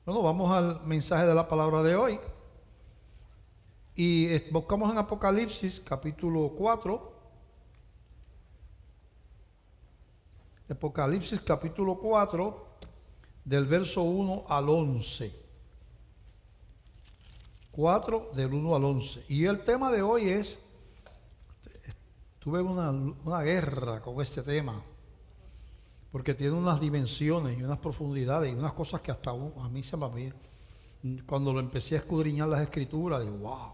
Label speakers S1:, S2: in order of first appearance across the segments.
S1: Bueno, vamos al mensaje de la palabra de hoy. Y buscamos en Apocalipsis capítulo 4. Apocalipsis capítulo 4, del verso 1 al 11. 4 del 1 al 11. Y el tema de hoy es, tuve una guerra con este tema, porque tiene unas dimensiones y unas profundidades y unas cosas que hasta a mí se me había, cuando lo empecé a escudriñar las escrituras, digo, wow,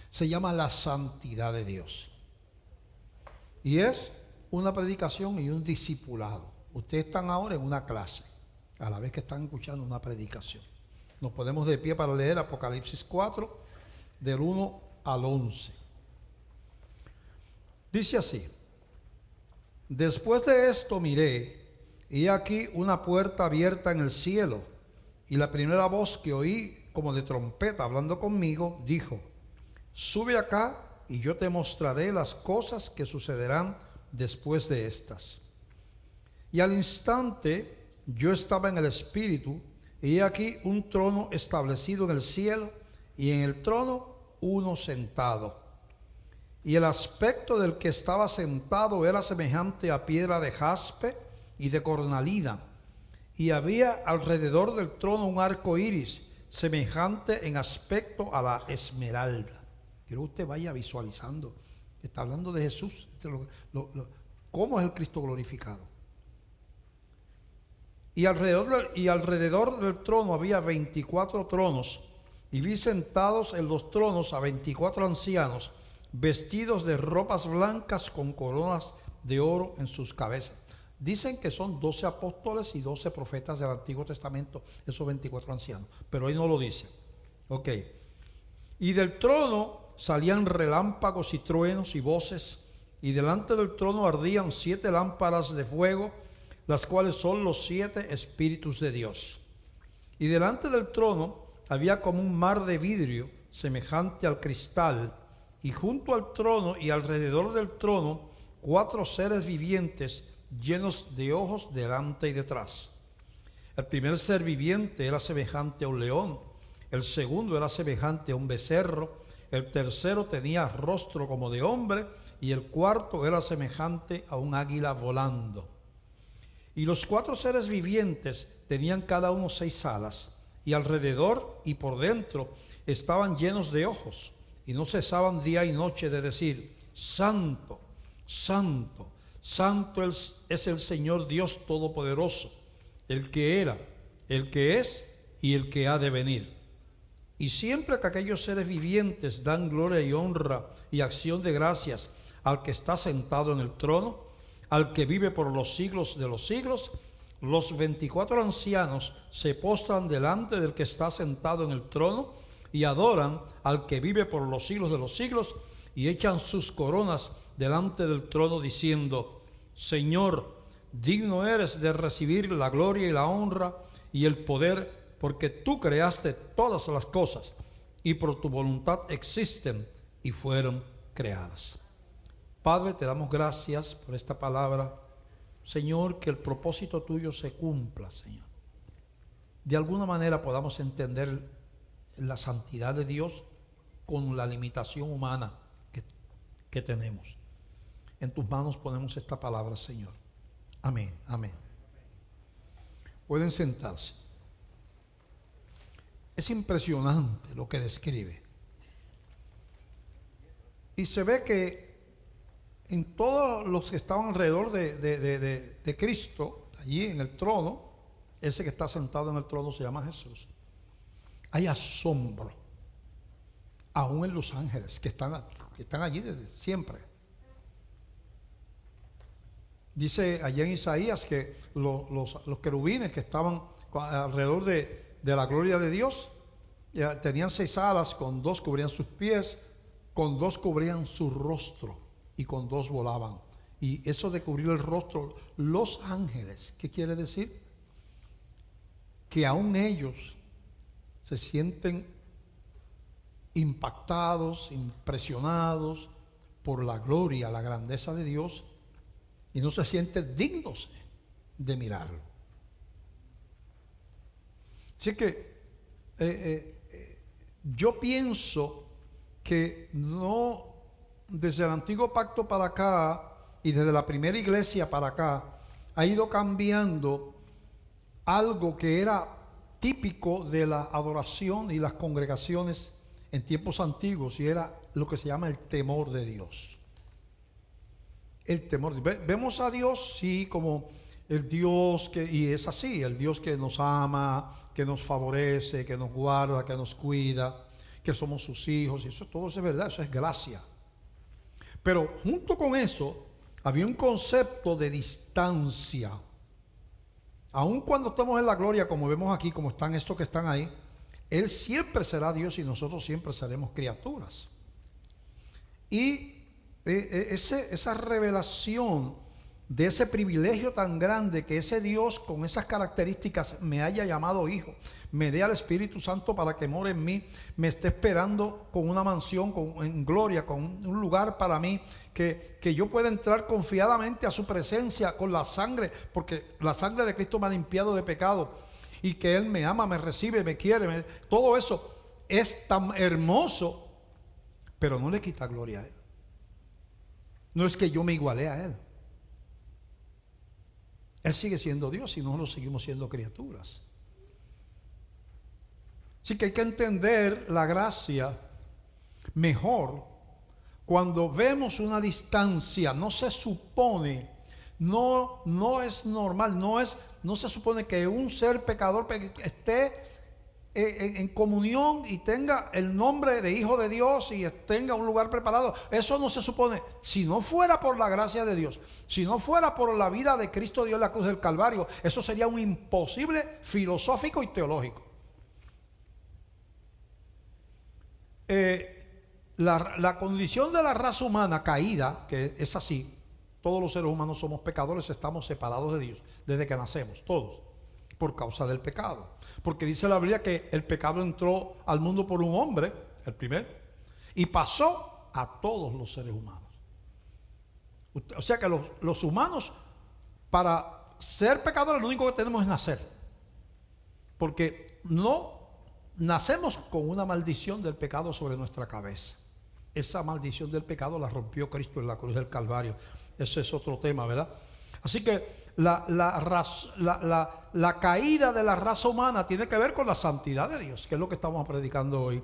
S1: se llama la santidad de Dios. Y es una predicación y un discipulado. Ustedes están ahora en una clase, a la vez que están escuchando una predicación. Nos ponemos de pie para leer Apocalipsis 4, del 1 al 11. Dice así: Después de esto miré, y aquí una puerta abierta en el cielo, y la primera voz que oí como de trompeta hablando conmigo, dijo: Sube acá, y yo te mostraré las cosas que sucederán después de estas. Y al instante yo estaba en el Espíritu, y he aquí un trono establecido en el cielo, y en el trono uno sentado. Y el aspecto del que estaba sentado era semejante a piedra de jaspe y de cornalina, y había alrededor del trono un arco iris, semejante en aspecto a la esmeralda. Quiero que usted vaya visualizando. Está hablando de Jesús. ¿Cómo es el Cristo glorificado? Y alrededor del trono había 24 tronos, y vi sentados en los tronos a 24 ancianos, vestidos de ropas blancas con coronas de oro en sus cabezas. Dicen que son 12 apóstoles y 12 profetas del Antiguo Testamento, esos 24 ancianos, pero ahí no lo dice. Ok. Y del trono salían relámpagos y truenos y voces, y delante del trono ardían 7 lámparas de fuego, las cuales son los 7 espíritus de Dios. Y delante del trono había como un mar de vidrio, semejante al cristal, y junto al trono y alrededor del trono 4 seres vivientes llenos de ojos delante y detrás. El primer ser viviente era semejante a un león, el segundo era semejante a un becerro, el tercero tenía rostro como de hombre, y el cuarto era semejante a un águila volando. Y los 4 seres vivientes tenían cada uno 6 alas, y alrededor y por dentro estaban llenos de ojos, y no cesaban día y noche de decir: Santo, Santo, Santo es el Señor Dios Todopoderoso, el que era, el que es y el que ha de venir. Y siempre que aquellos seres vivientes dan gloria y honra y acción de gracias al que está sentado en el trono, al que vive por los siglos de los siglos, los 24 ancianos se postran delante del que está sentado en el trono y adoran al que vive por los siglos de los siglos, y echan sus coronas delante del trono diciendo: Señor, digno eres de recibir la gloria y la honra y el poder, porque tú creaste todas las cosas, y por tu voluntad existen y fueron creadas. Padre, te damos gracias por esta palabra. Señor, que el propósito tuyo se cumpla, Señor. De alguna manera podamos entender la santidad de Dios con la limitación humana que tenemos. En tus manos ponemos esta palabra, Señor. Amén, amén. Pueden sentarse. Es impresionante lo que describe. Y se ve que en todos los que estaban alrededor de Cristo, allí en el trono, ese que está sentado en el trono se llama Jesús, hay asombro, aún en los ángeles que están allí desde siempre. Dice allá en Isaías que los querubines que estaban alrededor de la gloria de Dios tenían 6 alas, con 2 cubrían sus pies, con 2 cubrían su rostro y con 2 volaban. Y eso de cubrir el rostro, los ángeles, ¿qué quiere decir? Que aún ellos se sienten impactados, impresionados por la gloria, la grandeza de Dios, y no se sienten dignos de mirarlo. Así que yo pienso que no, desde el antiguo pacto para acá y desde la primera iglesia para acá, ha ido cambiando algo que era típico de la adoración y las congregaciones en tiempos antiguos, y era lo que se llama el temor de Dios. El temor. Vemos a Dios, sí, como el Dios que, y es así, el Dios que nos ama, que nos favorece, que nos guarda, que nos cuida, que somos sus hijos, y eso todo es verdad, eso es gracia. Pero junto con eso, había un concepto de distancia. Aun cuando estamos en la gloria, como vemos aquí, como están estos que están ahí, Él siempre será Dios y nosotros siempre seremos criaturas. Y esa revelación de ese privilegio tan grande que ese Dios con esas características me haya llamado hijo, me dé al Espíritu Santo para que more en mí, me esté esperando con una mansión, en gloria, con un lugar para mí, que yo pueda entrar confiadamente a su presencia con la sangre, porque la sangre de Cristo me ha limpiado de pecado, y que Él me ama, me recibe, me quiere, todo eso es tan hermoso, pero no le quita gloria a Él. No es que yo me igualé a Él. Él sigue siendo Dios y nosotros seguimos siendo criaturas. Así que hay que entender la gracia mejor cuando vemos una distancia. No se supone, no es normal, no se supone que un ser pecador esté en comunión y tenga el nombre de hijo de Dios y tenga un lugar preparado. Eso no se supone. Si no fuera por la gracia de Dios, si no fuera por la vida de Cristo Dios en la cruz del Calvario, eso sería un imposible filosófico y teológico. La condición de la raza humana caída, que es así, todos los seres humanos somos pecadores, estamos separados de Dios desde que nacemos, todos, por causa del pecado. Porque dice la Biblia que el pecado entró al mundo por un hombre, el primero, y pasó a todos los seres humanos. O sea que los humanos, para ser pecadores, lo único que tenemos es nacer. Porque no nacemos con una maldición del pecado sobre nuestra cabeza. Esa maldición del pecado la rompió Cristo en la cruz del Calvario. Ese es otro tema, ¿verdad? Así que la caída de la raza humana tiene que ver con la santidad de Dios, que es lo que estamos predicando hoy.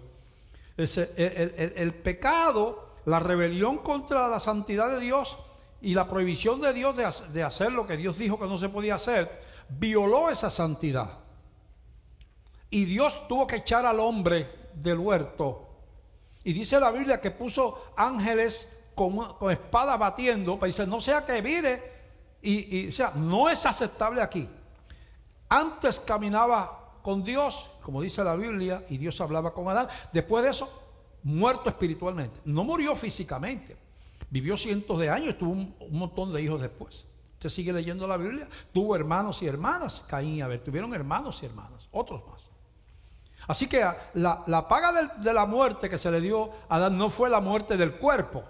S1: El pecado, la rebelión contra la santidad de Dios y la prohibición de Dios de hacer lo que Dios dijo que no se podía hacer, violó esa santidad. Y Dios tuvo que echar al hombre del huerto. Y dice la Biblia que puso ángeles con espadas batiendo, para decir, no sea que vire. O sea, no es aceptable aquí. Antes caminaba con Dios, como dice la Biblia, y Dios hablaba con Adán. Después de eso, muerto espiritualmente. No murió físicamente. Vivió cientos de años, tuvo un montón de hijos después. Usted sigue leyendo la Biblia. Tuvo hermanos y hermanas, Caín y Abel. Tuvieron hermanos y hermanas, otros más. Así que la paga de la muerte que se le dio a Adán no fue la muerte del cuerpo.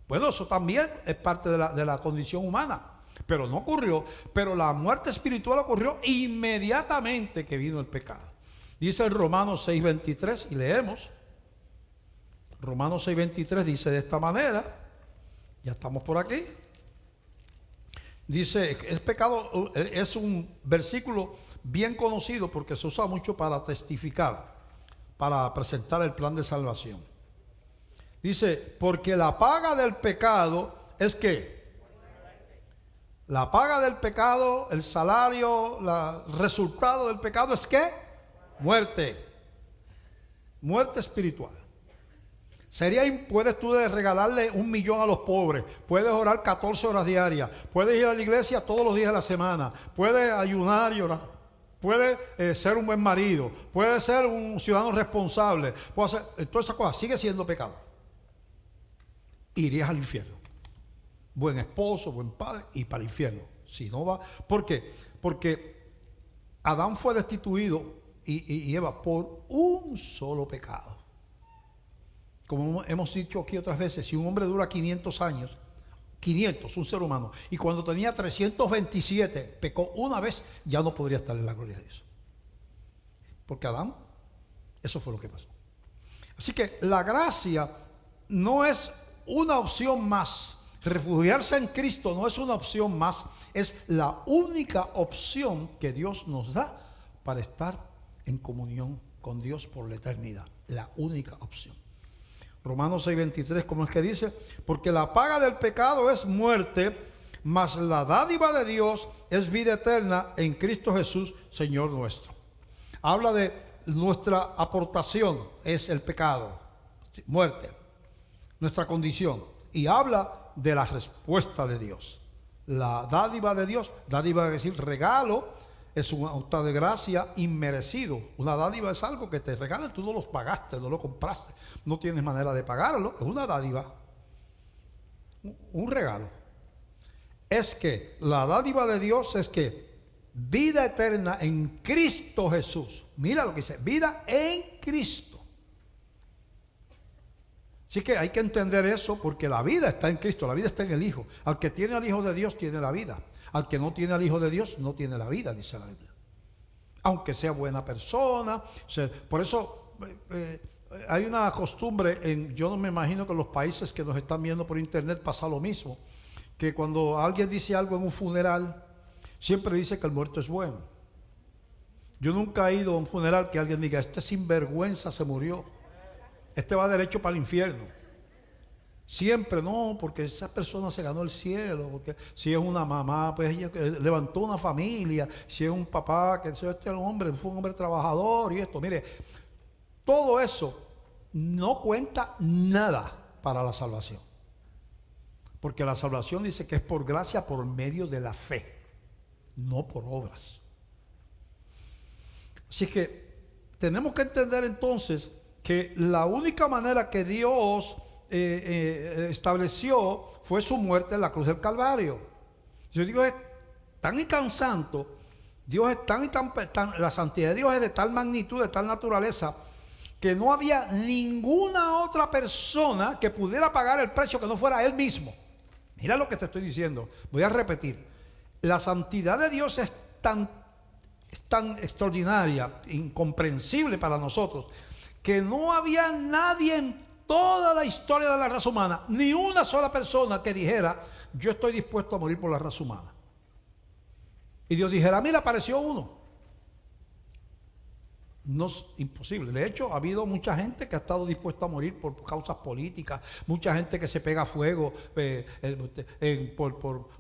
S1: Bueno, eso también es parte de la condición humana. Pero no ocurrió. Pero la muerte espiritual ocurrió inmediatamente que vino el pecado. Dice en Romanos 6:23, y leemos. Romanos 6:23 dice de esta manera. Ya estamos por aquí. Dice, es pecado, es un versículo bien conocido porque se usa mucho para testificar, para presentar el plan de salvación. Dice, porque la paga del pecado es que la paga del pecado, el salario, el resultado del pecado es que muerte espiritual. Puedes tú regalarle 1 millón a los pobres, puedes orar 14 horas diarias, puedes ir a la iglesia todos los días de la semana, puedes ayunar y orar, puedes ser un buen marido, puedes ser un ciudadano responsable, puedes hacer todas esas cosas, sigue siendo pecado. Irías al infierno. Buen esposo, buen padre y para el infierno. Si no va, ¿por qué? Porque Adán fue destituido y Eva por un solo pecado. Como hemos dicho aquí otras veces, si un hombre dura 500 años, 500, un ser humano, y cuando tenía 327 pecó una vez, ya no podría estar en la gloria de Dios. Porque Adán Eso fue lo que pasó. Así que la gracia no es una opción más. Refugiarse en Cristo no es una opción más, es la única opción que Dios nos da para estar en comunión con Dios por la eternidad. La única opción. Romanos 6:23, ¿cómo es que dice? Porque la paga del pecado es muerte, mas la dádiva de Dios es vida eterna en Cristo Jesús, Señor nuestro. Habla de nuestra aportación, es el pecado, muerte, nuestra condición. Y habla de la respuesta de Dios. La dádiva de Dios, dádiva es decir, regalo, es un acto de gracia inmerecido. Una dádiva es algo que te regalan, tú no lo pagaste, no lo compraste, no tienes manera de pagarlo, es una dádiva, un regalo. Es que la dádiva de Dios es que vida eterna en Cristo Jesús. Mira lo que dice, vida en Cristo. Así que hay que entender eso, porque la vida está en Cristo, la vida está en el Hijo. Al que tiene al Hijo de Dios tiene la vida. Al que no tiene al Hijo de Dios no tiene la vida, dice la Biblia. Aunque sea buena persona. Por eso hay una costumbre, yo no me imagino que en los países que nos están viendo por internet pasa lo mismo, que cuando alguien dice algo en un funeral, siempre dice que el muerto es bueno. Yo nunca he ido a un funeral que alguien diga, este sinvergüenza se murió, este va derecho para el infierno. Siempre no, porque esa persona se ganó el cielo, porque si es una mamá, pues ella levantó una familia, si es un papá, que este hombre fue un hombre trabajador y esto. Mire, todo eso no cuenta nada para la salvación. Porque la salvación dice que es por gracia, por medio de la fe, no por obras. Así que tenemos que entender entonces que la única manera que Dios estableció fue su muerte en la cruz del Calvario. Yo digo, es tan y tan santo, Dios es tan y tan, la santidad de Dios es de tal magnitud, de tal naturaleza, que no había ninguna otra persona que pudiera pagar el precio que no fuera Él mismo. Mira lo que te estoy diciendo, voy a repetir. La santidad de Dios es tan extraordinaria, incomprensible para nosotros, que no había nadie en toda la historia de la raza humana, ni una sola persona que dijera, yo estoy dispuesto a morir por la raza humana. Y Dios dijera, mira, apareció uno. No es imposible. De hecho, ha habido mucha gente que ha estado dispuesta a morir por causas políticas, mucha gente que se pega a fuego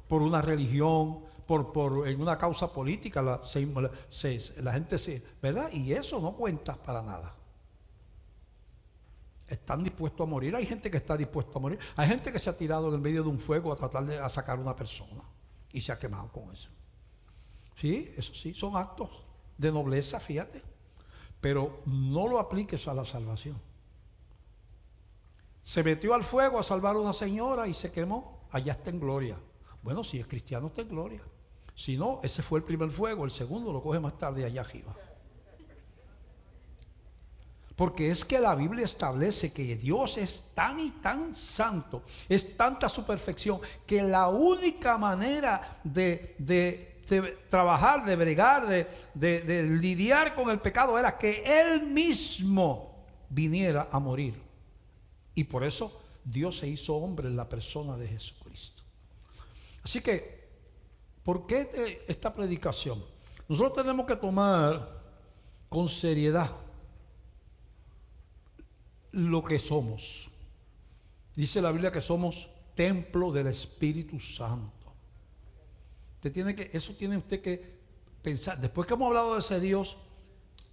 S1: por una religión, en una causa política, la gente se, ¿verdad? Y eso no cuenta para nada. Están dispuestos a morir. Hay gente que está dispuesta a morir. Hay gente que se ha tirado en el medio de un fuego a tratar de sacar a una persona y se ha quemado con eso. Sí, eso sí, son actos de nobleza, fíjate. Pero no lo apliques a la salvación. Se metió al fuego a salvar a una señora y se quemó. Allá está en gloria. Bueno, si es cristiano está en gloria. Si no, ese fue el primer fuego. El segundo lo coge más tarde allá arriba. Porque es que la Biblia establece que Dios es tan y tan santo, es tanta su perfección, que la única manera de trabajar, de bregar, de lidiar con el pecado era que Él mismo viniera a morir. Y por eso Dios se hizo hombre en la persona de Jesucristo. Así que, ¿por qué esta predicación? Nosotros tenemos que tomar con seriedad lo que somos. Dice la Biblia que somos templo del Espíritu Santo. Eso tiene usted que pensar. Después que hemos hablado de ese Dios,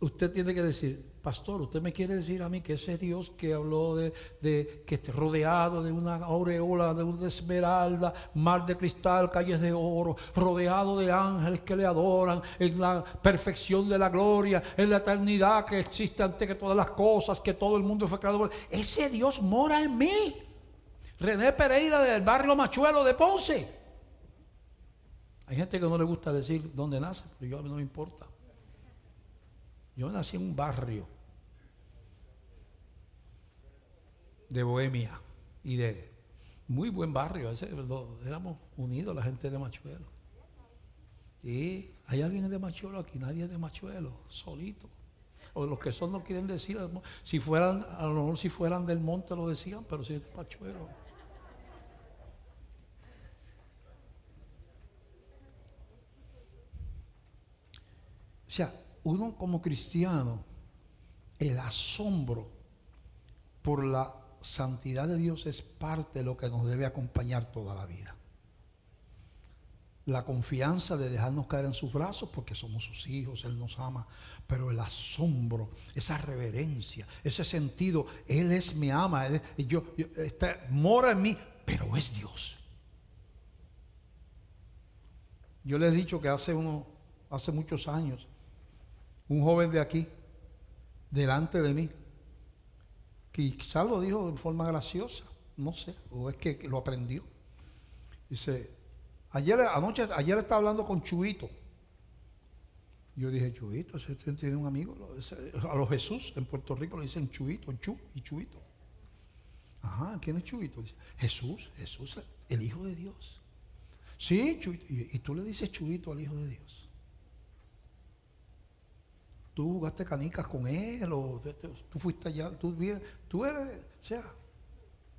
S1: usted tiene que decir, pastor, usted me quiere decir a mí que ese Dios que habló de que esté rodeado de una aureola, de una esmeralda, mar de cristal, calles de oro, rodeado de ángeles que le adoran, en la perfección de la gloria, en la eternidad que existe antes que todas las cosas, que todo el mundo fue creado por él. Ese Dios mora en mí. René Pereira del barrio Machuelo de Ponce. Hay gente que no le gusta decir dónde nace, pero a mí no me importa. Yo nací en un barrio de Bohemia y de muy buen barrio. Éramos unidos la gente de Machuelo. Y hay alguien de Machuelo aquí, nadie es de Machuelo, solito. O los que son no quieren decir. Si fueran, a lo mejor si fueran del monte lo decían, pero si es pachuelo. O sea, uno como cristiano, el asombro por la santidad de Dios es parte de lo que nos debe acompañar toda la vida. La confianza de dejarnos caer en sus brazos porque somos sus hijos, Él nos ama. Pero el asombro, esa reverencia, ese sentido, Él me ama, mora en mí, pero es Dios. Yo les he dicho que hace muchos años, un joven de aquí, delante de mí, quizás lo dijo de forma graciosa, no sé, o es que lo aprendió. Dice, ayer estaba hablando con Chuito. Yo dije, Chuito, ese tiene un amigo. A los Jesús en Puerto Rico le dicen Chuito, Chu y Chuito. Ajá, ¿quién es Chuito? Dice, Jesús, el Hijo de Dios. Sí, Chuito. Y tú le dices Chuito al Hijo de Dios. Tú jugaste canicas con él, o tú fuiste allá, tú eres, o sea,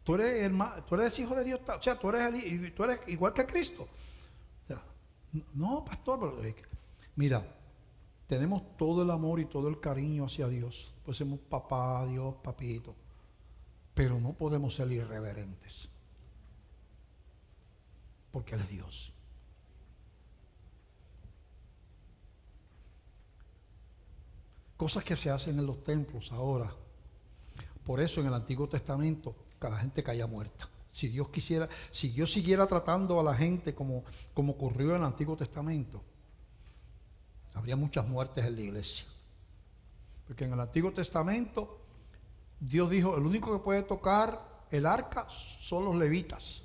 S1: tú eres hijo de Dios, o sea, tú eres igual que Cristo. O sea, no, pastor, pero mira, tenemos todo el amor y todo el cariño hacia Dios, pues somos papá, Dios, papito, pero no podemos ser irreverentes, porque Él es Dios. Cosas que se hacen en los templos ahora. Por eso en el Antiguo Testamento cada gente caía muerta. Si Dios siguiera tratando a la gente como ocurrió en el Antiguo Testamento, habría muchas muertes en la iglesia. Porque en el Antiguo Testamento Dios dijo, el único que puede tocar el arca son los levitas.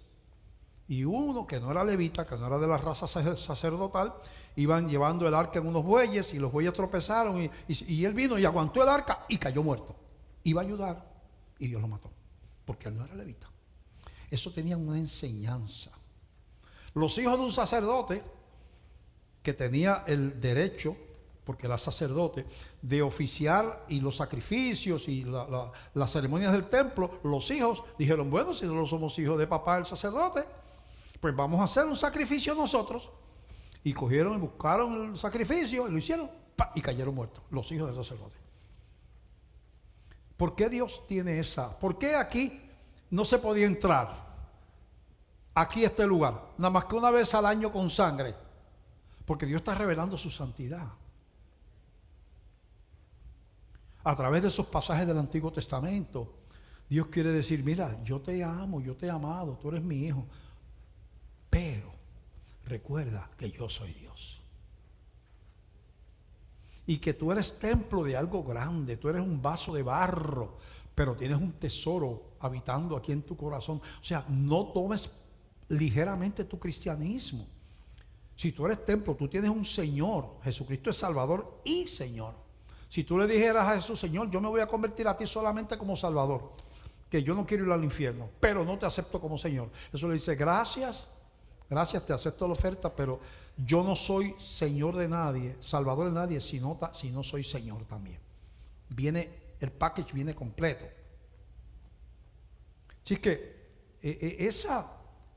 S1: Y uno que no era levita, que no era de la raza sacerdotal, iban llevando el arca en unos bueyes y los bueyes tropezaron y él vino y aguantó el arca y cayó muerto. Iba a ayudar y Dios lo mató, porque él no era levita. Eso tenía una enseñanza. Los hijos de un sacerdote que tenía el derecho, porque era sacerdote, de oficiar y los sacrificios y las ceremonias del templo, los hijos dijeron, bueno, si no somos hijos de papá el sacerdote, pues vamos a hacer un sacrificio nosotros. Y cogieron y buscaron el sacrificio y lo hicieron y cayeron muertos, los hijos del sacerdote. ¿Por qué Dios tiene esa? ¿Por qué aquí no se podía entrar? Aquí este lugar, nada más que una vez al año con sangre. Porque Dios está revelando su santidad. A través de esos pasajes del Antiguo Testamento, Dios quiere decir, mira, yo te amo, yo te he amado, tú eres mi hijo. Pero recuerda que yo soy Dios. Y que tú eres templo de algo grande, tú eres un vaso de barro, pero tienes un tesoro habitando aquí en tu corazón. O sea, no tomes ligeramente tu cristianismo. Si tú eres templo, tú tienes un Señor. Jesucristo es Salvador y Señor. Si tú le dijeras a Jesús, Señor, yo me voy a convertir a ti solamente como Salvador, que yo no quiero ir al infierno, pero no te acepto como Señor. Eso le dice, gracias, te acepto la oferta, pero yo no soy Señor de nadie, Salvador de nadie, si no soy Señor también. El package viene completo. Así que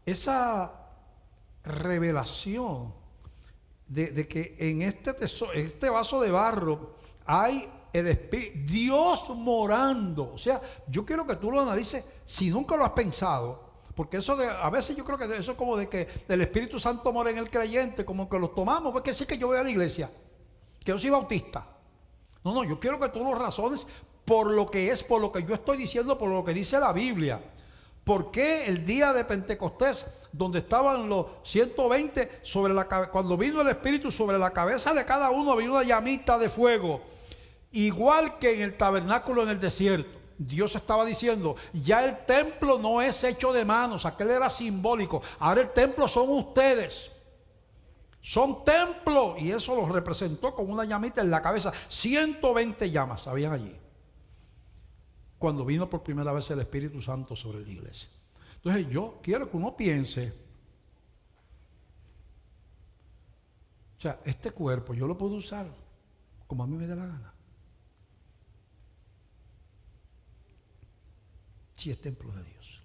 S1: esa revelación de que en este vaso de barro hay el Espíritu, Dios morando. O sea, yo quiero que tú lo analices si nunca lo has pensado. Porque a veces yo creo que eso es como de que el Espíritu Santo mora en el creyente, como que lo tomamos, porque sí que yo voy a la iglesia, que yo soy bautista. No, yo quiero que tú lo razones por lo que es, por lo que yo estoy diciendo, por lo que dice la Biblia. ¿Por qué el día de Pentecostés, donde estaban los 120, cuando vino el Espíritu sobre la cabeza de cada uno, había una llamita de fuego? Igual que en el tabernáculo en el desierto. Dios estaba diciendo, ya el templo no es hecho de manos, aquel era simbólico, ahora el templo son ustedes, son templo, y eso los representó con una llamita en la cabeza. 120 llamas habían allí cuando vino por primera vez el Espíritu Santo sobre la iglesia. Entonces yo quiero que uno piense, o sea, este cuerpo yo lo puedo usar como a mí me dé la gana. sí es templo de Dios.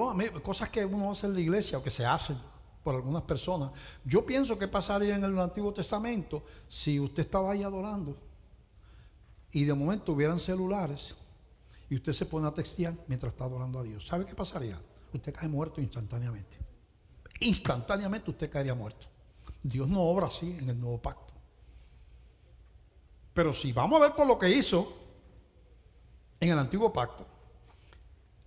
S1: A mí, cosas que uno hace en la iglesia o que se hacen por algunas personas, yo pienso que pasaría en el Antiguo Testamento si usted estaba ahí adorando y de momento hubieran celulares y usted se pone a textear mientras está adorando a Dios. ¿Sabe qué pasaría? Usted cae muerto instantáneamente. Instantáneamente usted caería muerto. Dios no obra así en el nuevo pacto. Pero si vamos a ver por lo que hizo en el antiguo pacto,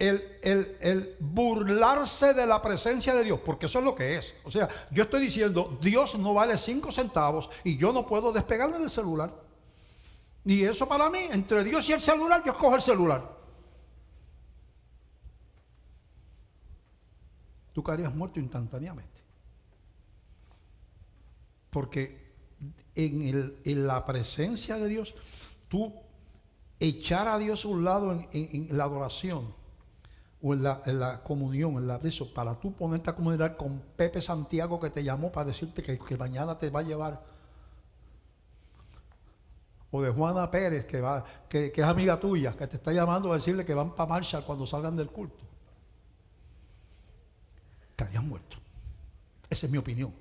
S1: el burlarse de la presencia de Dios, porque eso es lo que es. O sea, yo estoy diciendo, Dios no vale 5 centavos y yo no puedo despegarme del celular. Y eso para mí, entre Dios y el celular, yo escojo el celular. Tú caerías muerto instantáneamente. Porque en la presencia de Dios, tú echar a Dios a un lado en la adoración o en la comunión, eso, para tú ponerte a comunicar con Pepe Santiago que te llamó para decirte que mañana te va a llevar, o de Juana Pérez que es amiga tuya, que te está llamando a decirle que van para Marshall cuando salgan del culto. Caerían muertos. Esa es mi opinión.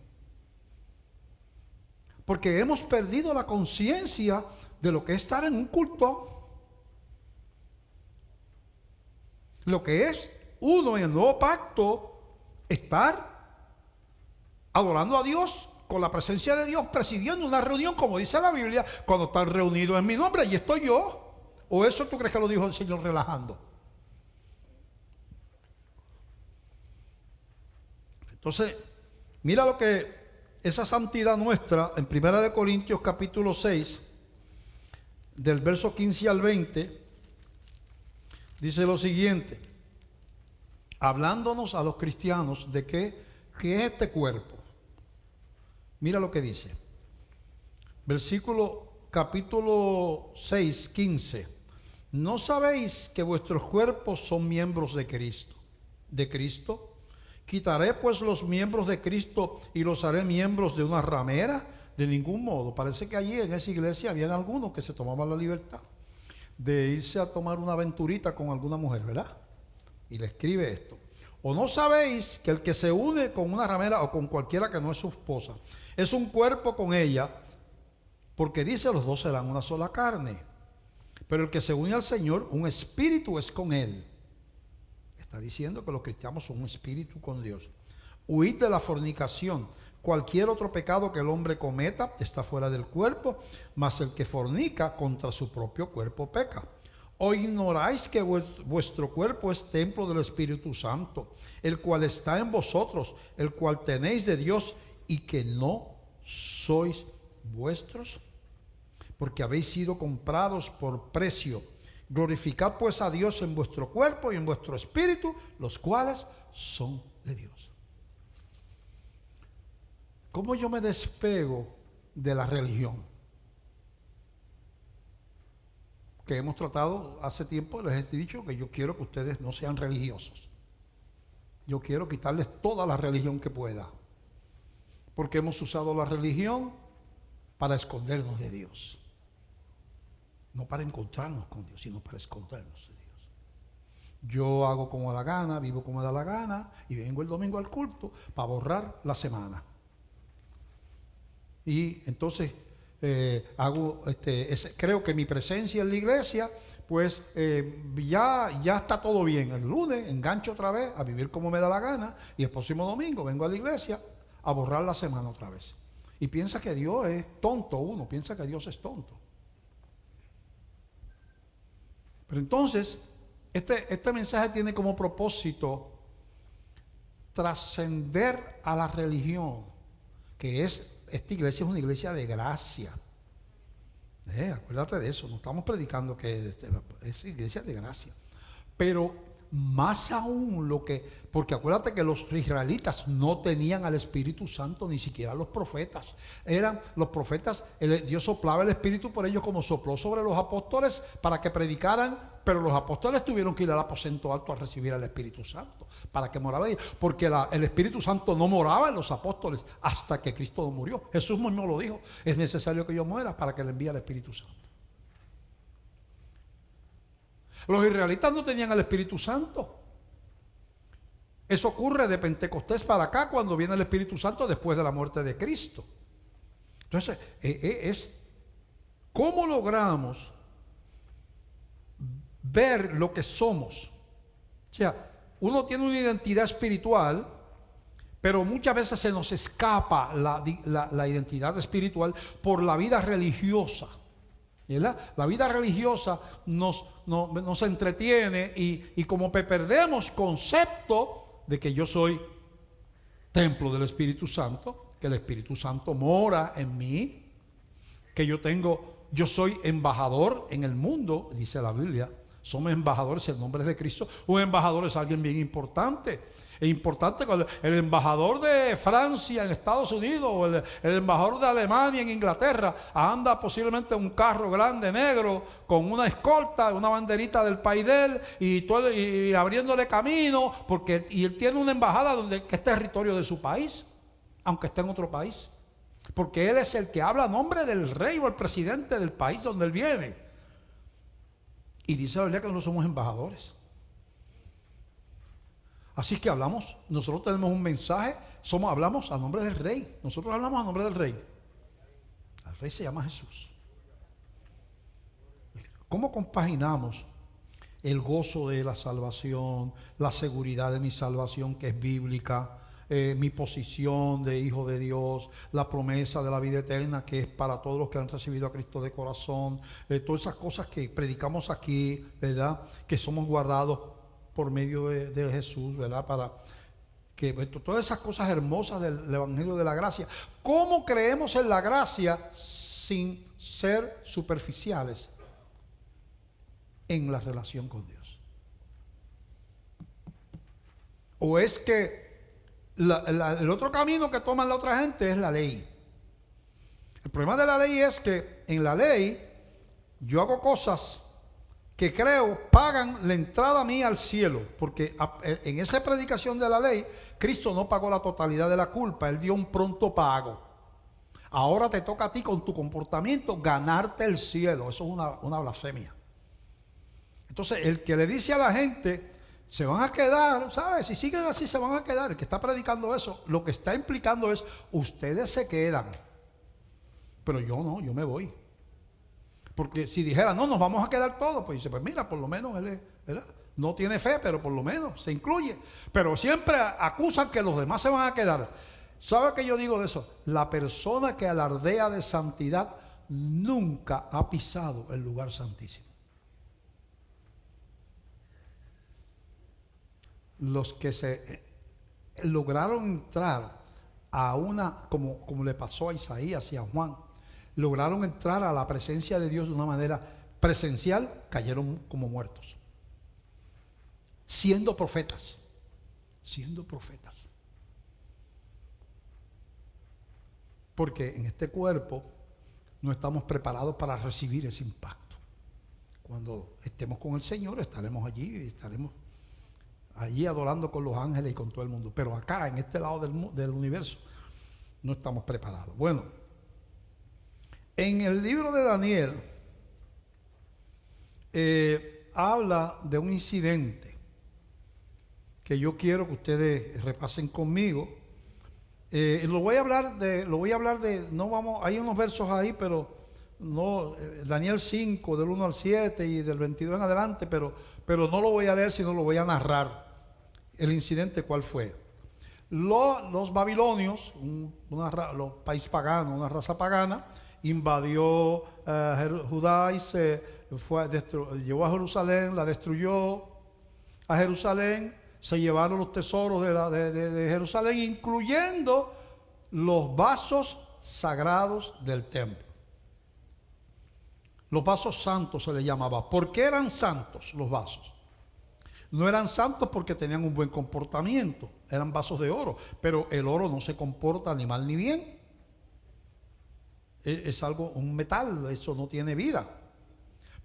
S1: Porque hemos perdido la conciencia de lo que es estar en un culto, lo que es uno en el nuevo pacto, estar adorando a Dios con la presencia de Dios, presidiendo una reunión, como dice la Biblia, cuando están reunidos en mi nombre, y estoy yo. ¿O eso tú crees que lo dijo el Señor relajando? Entonces, mira lo que esa santidad nuestra, en 1 Corintios capítulo 6, del verso 15 al 20, dice lo siguiente, hablándonos a los cristianos de qué es este cuerpo. Mira lo que dice. Capítulo 6, 15. ¿No sabéis que vuestros cuerpos son miembros de Cristo? ¿Quitaré pues los miembros de Cristo y los haré miembros de una ramera? De ningún modo. Parece que allí en esa iglesia habían algunos que se tomaban la libertad de irse a tomar una aventurita con alguna mujer, ¿verdad? Y le escribe esto. ¿O no sabéis que el que se une con una ramera o con cualquiera que no es su esposa, es un cuerpo con ella? Porque dice, los dos serán una sola carne. Pero el que se une al Señor, un espíritu es con él. Está diciendo que los cristianos son un espíritu con Dios. Huid de la fornicación. Cualquier otro pecado que el hombre cometa está fuera del cuerpo, mas el que fornica contra su propio cuerpo peca. ¿O ignoráis que vuestro cuerpo es templo del Espíritu Santo, el cual está en vosotros, el cual tenéis de Dios, y que no sois vuestros? Porque habéis sido comprados por precio. Glorificad pues a Dios en vuestro cuerpo y en vuestro espíritu, los cuales son de Dios. ¿Cómo yo me despego de la religión? Que hemos tratado hace tiempo, les he dicho que yo quiero que ustedes no sean religiosos. Yo quiero quitarles toda la religión que pueda. Porque hemos usado la religión para escondernos de Dios. No para encontrarnos con Dios, sino para escondernos de Dios. Yo hago como me da la gana, vivo como me da la gana, y vengo el domingo al culto para borrar la semana. Y entonces creo que mi presencia en la iglesia, pues ya está todo bien. El lunes engancho otra vez a vivir como me da la gana, y el próximo domingo vengo a la iglesia a borrar la semana otra vez. Y piensa que Dios es tonto, uno piensa que Dios es tonto. Pero entonces, este mensaje tiene como propósito trascender a la religión, que esta iglesia es una iglesia de gracia. Acuérdate de eso, no estamos predicando que es iglesia de gracia. Pero más aún porque acuérdate que los israelitas no tenían al Espíritu Santo, ni siquiera los profetas. Eran los profetas, Dios soplaba el Espíritu por ellos como sopló sobre los apóstoles para que predicaran, pero los apóstoles tuvieron que ir al aposento alto a recibir al Espíritu Santo, para que moraba ahí, porque el Espíritu Santo no moraba en los apóstoles hasta que Cristo no murió. Jesús mismo lo dijo, es necesario que yo muera para que le envíe al Espíritu Santo. Los israelitas no tenían al Espíritu Santo. Eso ocurre de Pentecostés para acá, cuando viene el Espíritu Santo después de la muerte de Cristo. Entonces, es cómo logramos ver lo que somos. O sea, uno tiene una identidad espiritual, pero muchas veces se nos escapa la identidad espiritual por la vida religiosa. ¿Verdad? La vida religiosa nos entretiene y como perdemos concepto de que yo soy templo del Espíritu Santo, que el Espíritu Santo mora en mí, que yo soy embajador en el mundo, dice la Biblia. Somos embajadores en nombre de Cristo. Un embajador es alguien bien importante. Es importante cuando el embajador de Francia en Estados Unidos o el embajador de Alemania en Inglaterra anda posiblemente en un carro grande negro con una escolta, una banderita del país de él y abriéndole camino, y él tiene una embajada que es territorio de su país, aunque esté en otro país, porque él es el que habla a nombre del rey o el presidente del país donde él viene. Y dice la Biblia que no somos embajadores. Así que nosotros tenemos un mensaje, hablamos a nombre del rey. Nosotros hablamos a nombre del rey. El rey se llama Jesús. ¿Cómo compaginamos el gozo de la salvación, la seguridad de mi salvación que es bíblica, mi posición de hijo de Dios, la promesa de la vida eterna que es para todos los que han recibido a Cristo de corazón, todas esas cosas que predicamos aquí, ¿verdad? Que somos guardados por medio de Jesús, ¿verdad? Para que todas esas cosas hermosas del Evangelio de la gracia. ¿Cómo creemos en la gracia sin ser superficiales en la relación con Dios? ¿O es que el otro camino que toman la otra gente es la ley? El problema de la ley es que en la ley yo hago cosas que creo pagan la entrada mía al cielo, porque en esa predicación de la ley, Cristo no pagó la totalidad de la culpa, Él dio un pronto pago. Ahora te toca a ti con tu comportamiento ganarte el cielo. Eso es una blasfemia. Entonces, el que le dice a la gente, se van a quedar, ¿sabes? Si siguen así se van a quedar. El que está predicando eso, lo que está implicando es, ustedes se quedan, pero yo no, yo me voy. Porque si dijera, no, nos vamos a quedar todos, pues dice, pues mira, por lo menos él ¿verdad? No tiene fe, pero por lo menos se incluye. Pero siempre acusan que los demás se van a quedar. ¿Sabe qué yo digo de eso? La persona que alardea de santidad nunca ha pisado el lugar santísimo. Los que se lograron entrar a como le pasó a Isaías y a Juan, lograron entrar a la presencia de Dios de una manera presencial, cayeron como muertos. Siendo profetas. Porque en este cuerpo no estamos preparados para recibir ese impacto. Cuando estemos con el Señor, estaremos allí adorando con los ángeles y con todo el mundo. Pero acá, en este lado del universo, no estamos preparados. Bueno, en el libro de Daniel habla de un incidente que yo quiero que ustedes repasen conmigo. Lo voy a hablar de, no vamos, hay unos versos ahí, pero no, Daniel 5, del 1 al 7 y del 22 en adelante, pero no lo voy a leer, sino lo voy a narrar. El incidente, ¿cuál fue? Los babilonios, los países paganos, una raza pagana, invadió Judá y llevó a Jerusalén, la destruyó a Jerusalén, se llevaron los tesoros de Jerusalén, incluyendo los vasos sagrados del templo. Los vasos santos se les llamaba. ¿Por qué eran santos los vasos? No eran santos porque tenían un buen comportamiento, eran vasos de oro, pero el oro no se comporta ni mal ni bien. Es algo, un metal, eso no tiene vida.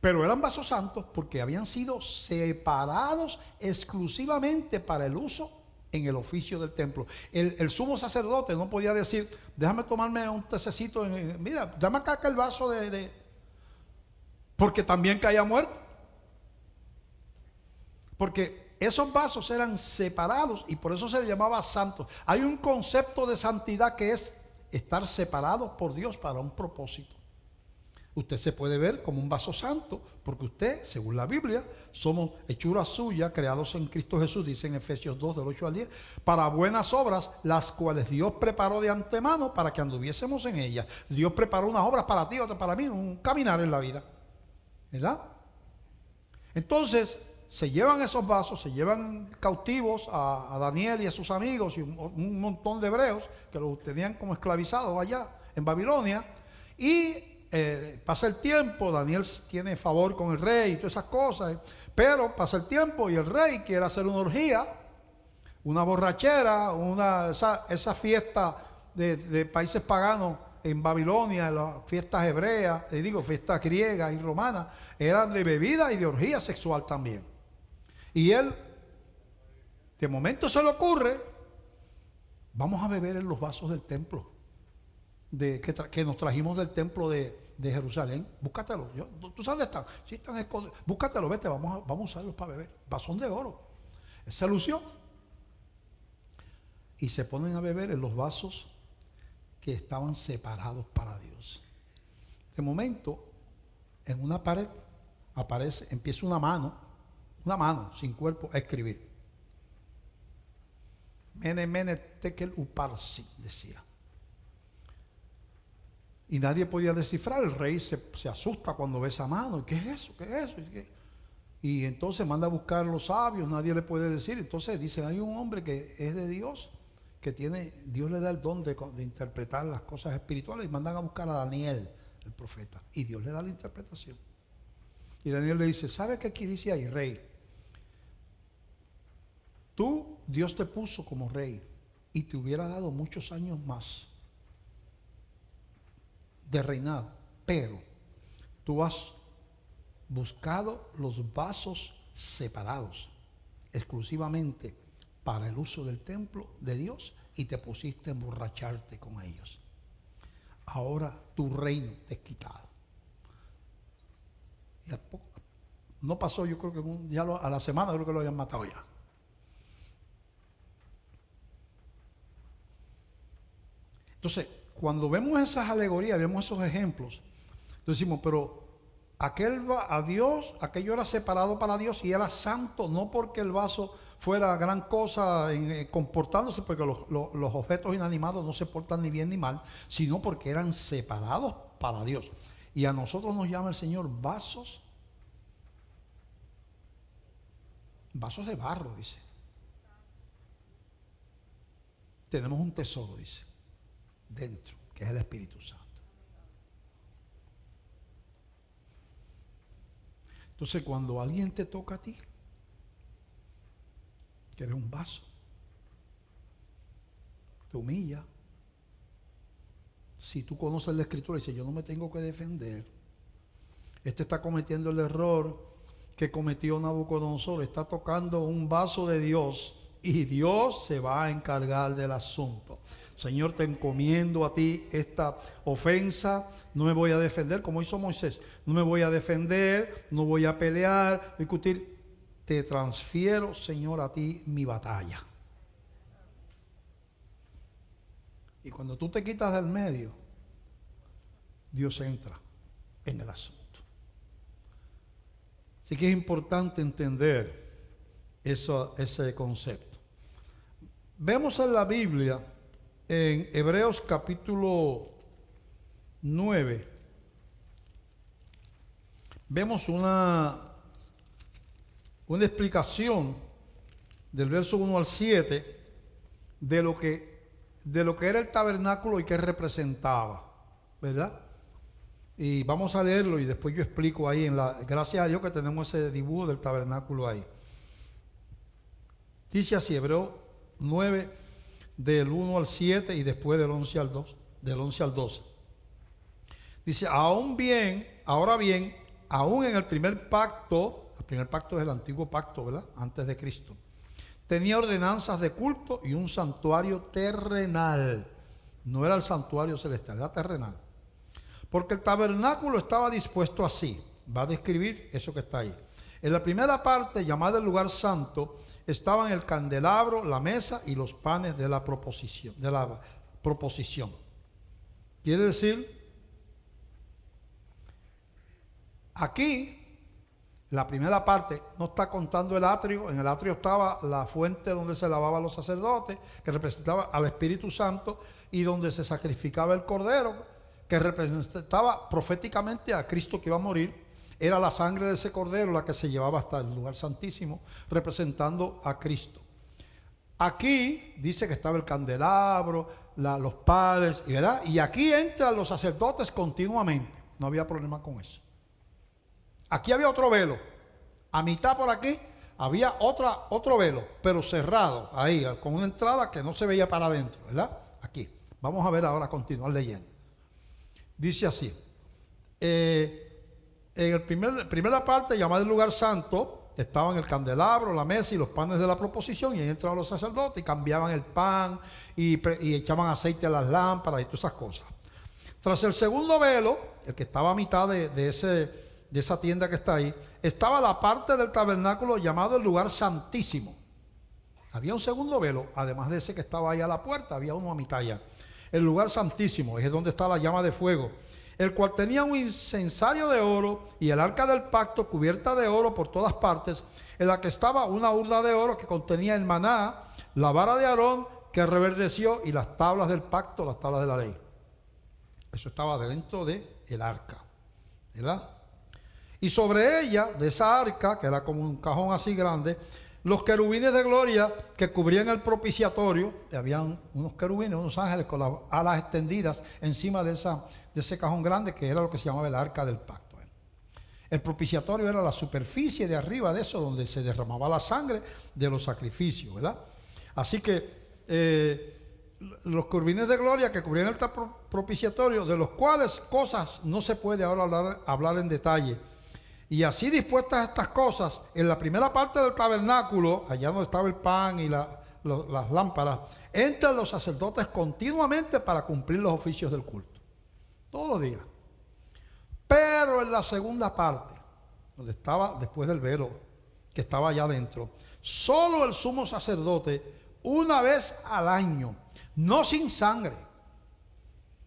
S1: Pero eran vasos santos porque habían sido separados exclusivamente para el uso en el oficio del templo. El sumo sacerdote no podía decir, déjame tomarme un tececito, mira, dame acá el vaso porque también caía muerto. Porque esos vasos eran separados y por eso se llamaba santos. Hay un concepto de santidad que es estar separados por Dios para un propósito. Usted se puede ver como un vaso santo, porque usted, según la Biblia, somos hechura suya, creados en Cristo Jesús, dice en Efesios 2, del 8 al 10, para buenas obras, las cuales Dios preparó de antemano para que anduviésemos en ellas. Dios preparó unas obras para ti, otras para mí, un caminar en la vida, ¿verdad? Entonces, se llevan esos vasos, se llevan cautivos a Daniel y a sus amigos y un montón de hebreos que los tenían como esclavizados allá en Babilonia, y pasa el tiempo, Daniel tiene favor con el rey y todas esas cosas, pero pasa el tiempo y el rey quiere hacer una orgía, una borrachera, esa fiesta de países paganos en Babilonia, las fiestas hebreas, fiestas griegas y romanas, eran de bebida y de orgía sexual también. Y él, de momento se le ocurre, vamos a beber en los vasos del templo que nos trajimos del templo de Jerusalén. Búscatelo. ¿Tú sabes dónde están? Sí, están escondidos. Búscatelo, vete, vamos a usarlos para beber. Vasón de oro. Él se lució. Y se ponen a beber en los vasos que estaban separados para Dios. De momento, en una pared empieza una mano sin cuerpo a escribir. Mene, mene, tekel, uparsi, decía. Y nadie podía descifrar. El rey se asusta cuando ve esa mano. ¿Qué es eso? ¿Qué es eso? Y entonces manda a buscar a los sabios. Nadie le puede decir. Entonces dice, hay un hombre que es de Dios, Dios le da el don de interpretar las cosas espirituales. Y mandan a buscar a Daniel, el profeta. Y Dios le da la interpretación. Y Daniel le dice, ¿sabe qué aquí dice ahí, rey? Dios te puso como rey y te hubiera dado muchos años más de reinado, pero tú has buscado los vasos separados exclusivamente para el uso del templo de Dios y te pusiste a emborracharte con ellos. Ahora tu reino te es quitado. Y no pasó, yo creo que a la semana creo que lo habían matado ya. Entonces, cuando vemos esas alegorías, vemos esos ejemplos, decimos, pero aquello era separado para Dios y era santo, no porque el vaso fuera gran cosa comportándose, porque los objetos inanimados no se portan ni bien ni mal, sino porque eran separados para Dios. Y a nosotros nos llama el Señor vasos de barro, dice. Tenemos un tesoro, dice, dentro, que es el Espíritu Santo. Entonces, cuando alguien te toca a ti, que eres un vaso, te humilla. Si tú conoces la Escritura y dices, yo no me tengo que defender, este está cometiendo el error que cometió Nabucodonosor, está tocando un vaso de Dios y Dios se va a encargar del asunto. Señor, te encomiendo a ti esta ofensa, no me voy a defender, como hizo Moisés, no me voy a defender, no voy a pelear, discutir, te transfiero, Señor, a ti mi batalla. Y cuando tú te quitas del medio, Dios entra en el asunto. Así que es importante entender ese concepto. Vemos en la Biblia, en Hebreos capítulo 9, vemos una explicación del verso 1 al 7 de lo que era el tabernáculo y qué representaba, ¿verdad? Y vamos a leerlo y después yo explico ahí gracias a Dios que tenemos ese dibujo del tabernáculo ahí. Dice así, Hebreos 9, del 1 al 7 y después del 11 al 2, del 11 al 12. Dice, ahora bien, aún en el primer pacto es el antiguo pacto, ¿verdad? Antes de Cristo. Tenía ordenanzas de culto y un santuario terrenal. No era el santuario celestial, era terrenal. Porque el tabernáculo estaba dispuesto así. Va a describir eso que está ahí. En la primera parte, llamada el lugar santo, estaban el candelabro, la mesa y los panes de la proposición. Quiere decir, aquí, la primera parte no está contando el atrio. En el atrio estaba la fuente donde se lavaban los sacerdotes, que representaba al Espíritu Santo, y donde se sacrificaba el cordero, que representaba proféticamente a Cristo que iba a morir. Era la sangre de ese cordero la que se llevaba hasta el lugar santísimo, representando a Cristo. Aquí dice que estaba el candelabro, los panes, ¿verdad? Y aquí entran los sacerdotes continuamente. No había problema con eso. Aquí había otro velo. A mitad por aquí había otro velo, pero cerrado, ahí, con una entrada que no se veía para adentro, ¿verdad? Aquí. Vamos a ver ahora, continuar leyendo. Dice así. En la primera parte, llamada el lugar santo, estaban el candelabro, la mesa y los panes de la proposición, y ahí entraban los sacerdotes y cambiaban el pan y echaban aceite a las lámparas y todas esas cosas. Tras el segundo velo, el que estaba a mitad de esa tienda que está ahí, estaba la parte del tabernáculo llamado el lugar santísimo. Había un segundo velo, además de ese que estaba ahí a la puerta, había uno a mitad allá. El lugar santísimo es donde está la llama de fuego, el cual tenía un incensario de oro y el arca del pacto cubierta de oro por todas partes, en la que estaba una urna de oro que contenía el maná, la vara de Aarón que reverdeció y las tablas del pacto, las tablas de la ley. Eso estaba dentro del arca, ¿verdad? Y sobre ella, de esa arca, que era como un cajón así grande, los querubines de gloria que cubrían el propiciatorio. Habían unos querubines, unos ángeles con las alas extendidas encima de ese cajón grande, que era lo que se llamaba el arca del pacto. El propiciatorio era la superficie de arriba de eso, donde se derramaba la sangre de los sacrificios, ¿verdad? Así que los querubines de gloria que cubrían el propiciatorio, de los cuales cosas no se puede ahora hablar en detalle. Y así dispuestas estas cosas, en la primera parte del tabernáculo, allá donde estaba el pan y las lámparas, entran los sacerdotes continuamente para cumplir los oficios del culto. Todos los días. Pero en la segunda parte, donde estaba después del velo, que estaba allá adentro, solo el sumo sacerdote, una vez al año, no sin sangre.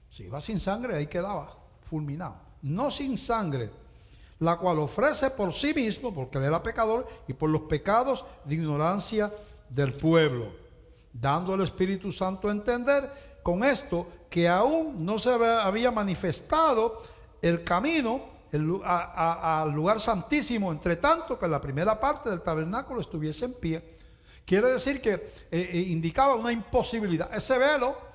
S1: Si iba sin sangre, ahí quedaba fulminado. No sin sangre, la cual ofrece por sí mismo, porque él era pecador, y por los pecados de ignorancia del pueblo, dando al Espíritu Santo a entender con esto que aún no se había manifestado el camino al lugar santísimo, entre tanto que la primera parte del tabernáculo estuviese en pie. Quiere decir que indicaba una imposibilidad. Ese velo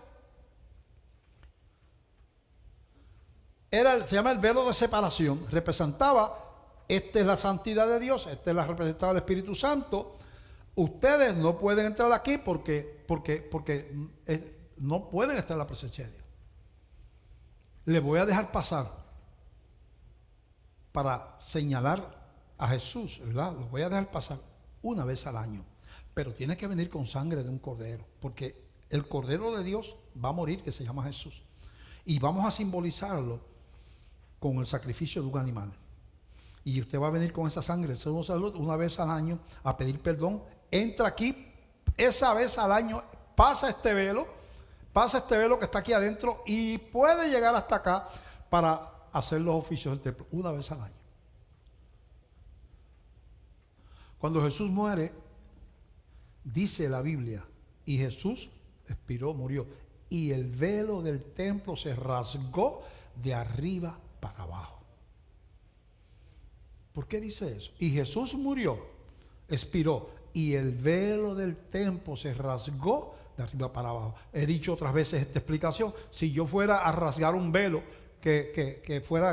S1: se llama el velo de separación. Representaba, esta es la santidad de Dios, esta es la representaba el Espíritu Santo. Ustedes no pueden entrar aquí porque no pueden estar en la presencia de Dios. Les voy a dejar pasar para señalar a Jesús, ¿verdad? Los voy a dejar pasar una vez al año. Pero tiene que venir con sangre de un cordero, porque el cordero de Dios va a morir, que se llama Jesús. Y vamos a simbolizarlo con el sacrificio de un animal. Y usted va a venir con esa sangre, una vez al año, a pedir perdón. Entra aquí, esa vez al año, pasa este velo que está aquí adentro, y puede llegar hasta acá para hacer los oficios del templo, una vez al año. Cuando Jesús muere, dice la Biblia, y Jesús expiró, murió, y el velo del templo se rasgó de arriba para abajo. ¿Por qué dice eso? Y Jesús murió, expiró, y el velo del templo se rasgó de arriba para abajo. He dicho otras veces esta explicación. Si yo fuera a rasgar un velo que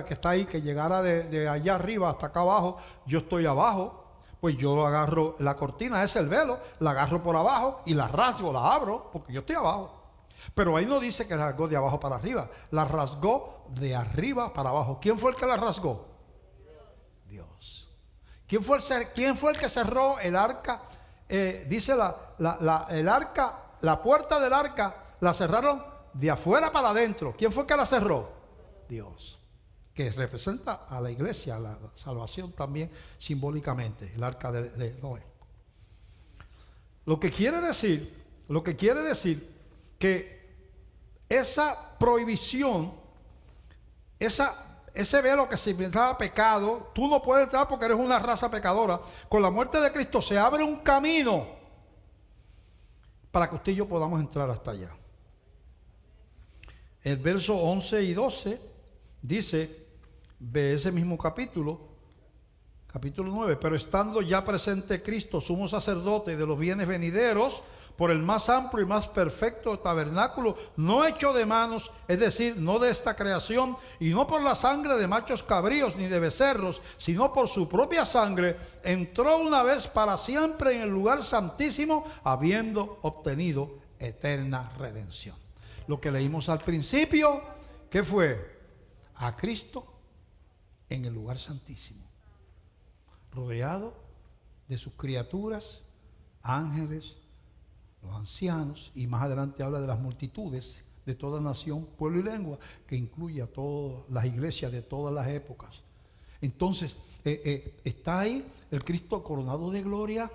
S1: está ahí, que llegara de allá arriba hasta acá abajo, yo estoy abajo, Pues yo agarro la cortina, es el velo, la agarro por abajo y la rasgo, la abro, porque yo estoy abajo. Pero ahí no dice que la rasgó de abajo para arriba, la rasgó de arriba para abajo. ¿Quién fue el que la rasgó? Dios. ¿Quién fue el que cerró el arca? Dice el arca, la puerta del arca la cerraron de afuera para adentro. ¿Quién fue el que la cerró? Dios. Que representa a la iglesia, a la salvación también simbólicamente, el arca de Noé. Lo que quiere decir que esa prohibición, ese velo que significaba pecado, tú no puedes entrar porque eres una raza pecadora. Con la muerte de Cristo se abre un camino para que usted y yo podamos entrar hasta allá. El verso 11 y 12 dice, de ese mismo capítulo 9, pero estando ya presente Cristo, sumo sacerdote de los bienes venideros, por el más amplio y más perfecto tabernáculo, no hecho de manos, es decir, no de esta creación, y no por la sangre de machos cabríos ni de becerros, sino por su propia sangre, entró una vez para siempre en el lugar santísimo, habiendo obtenido eterna redención. Lo que leímos al principio, ¿qué fue? A Cristo en el lugar santísimo, rodeado de sus criaturas, ángeles, los ancianos, y más adelante habla de las multitudes de toda nación, pueblo y lengua, que incluye a todas las iglesias de todas las épocas. Entonces, está ahí el Cristo coronado de gloria,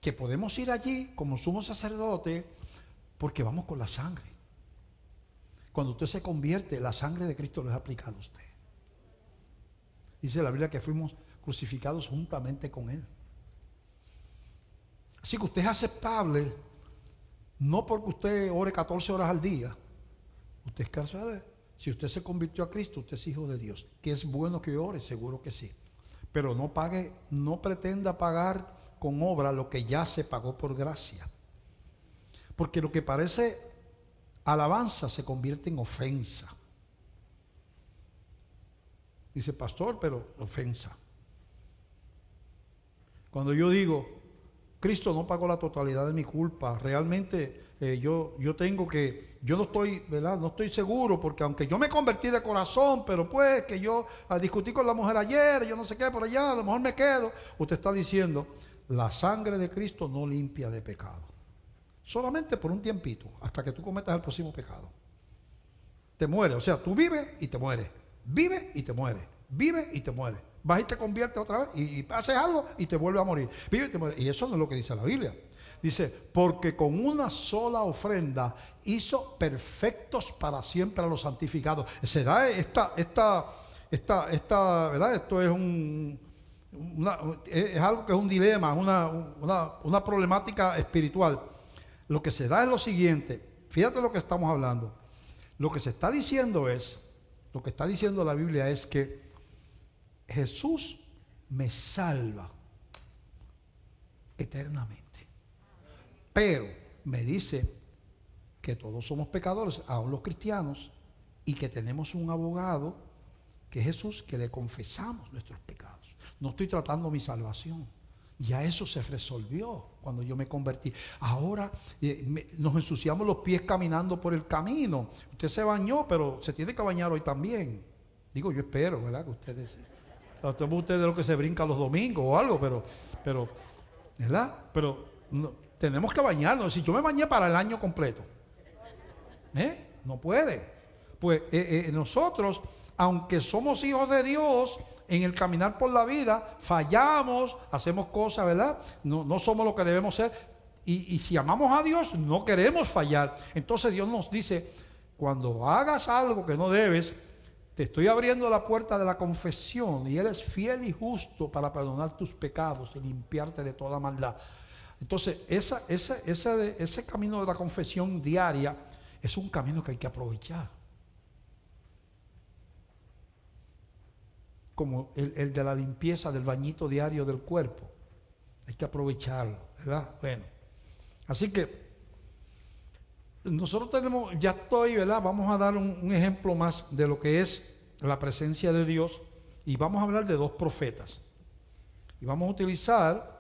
S1: que podemos ir allí como sumo sacerdote, porque vamos con la sangre. Cuando usted se convierte, la sangre de Cristo le es aplicada a usted. Dice la Biblia que fuimos crucificados juntamente con Él. Así que usted es aceptable, no porque usted ore 14 horas al día. Usted es casado. Si usted se convirtió a Cristo, usted es hijo de Dios. Que es bueno que ore, seguro que sí. Pero no pretenda pagar con obra lo que ya se pagó por gracia. Porque lo que parece alabanza se convierte en ofensa. Dice, pastor, pero ofensa. Cuando yo digo, Cristo no pagó la totalidad de mi culpa, realmente yo tengo que, yo no estoy, ¿verdad? No estoy seguro, porque aunque yo me convertí de corazón, pero pues que yo discutí con la mujer ayer, yo no sé qué por allá, a lo mejor me quedo. Usted está diciendo, la sangre de Cristo no limpia de pecado. Solamente por un tiempito, hasta que tú cometas el próximo pecado. Te mueres, o sea, tú vives y te mueres. Vive y te muere, vive y te muere. Vas y te conviertes otra vez y haces algo y te vuelve a morir. Vive y te muere. Y eso no es lo que dice la Biblia. Dice, porque con una sola ofrenda hizo perfectos para siempre a los santificados. Se da ¿verdad? Esto es es algo que es un dilema, una problemática espiritual. Lo que se da es lo siguiente. Fíjate lo que estamos hablando. Lo que se está diciendo es, lo que está diciendo la Biblia es que Jesús me salva eternamente. Pero me dice que todos somos pecadores, aún los cristianos, y que tenemos un abogado, que es Jesús, que le confesamos nuestros pecados. No estoy tratando mi salvación. Ya eso se resolvió cuando yo me convertí. Ahora nos ensuciamos los pies caminando por el camino. Usted se bañó, pero se tiene que bañar hoy también. Digo, yo espero, ¿verdad? Que ustedes de lo que se brinca los domingos o algo, pero ¿verdad? Pero no, tenemos que bañarnos. Si yo me bañé para el año completo, no puede. Pues nosotros, aunque somos hijos de Dios, en el caminar por la vida fallamos, hacemos cosas, ¿verdad? No somos lo que debemos ser. Y si amamos a Dios, no queremos fallar. Entonces Dios nos dice, cuando hagas algo que no debes, te estoy abriendo la puerta de la confesión, y Él es fiel y justo para perdonar tus pecados y limpiarte de toda maldad. Entonces ese camino de la confesión diaria es un camino que hay que aprovechar. Como el de la limpieza del bañito diario del cuerpo. Hay que aprovecharlo, ¿verdad? Bueno, así que nosotros ¿verdad? Vamos a dar un ejemplo más de lo que es la presencia de Dios, y vamos a hablar de dos profetas. Y vamos a utilizar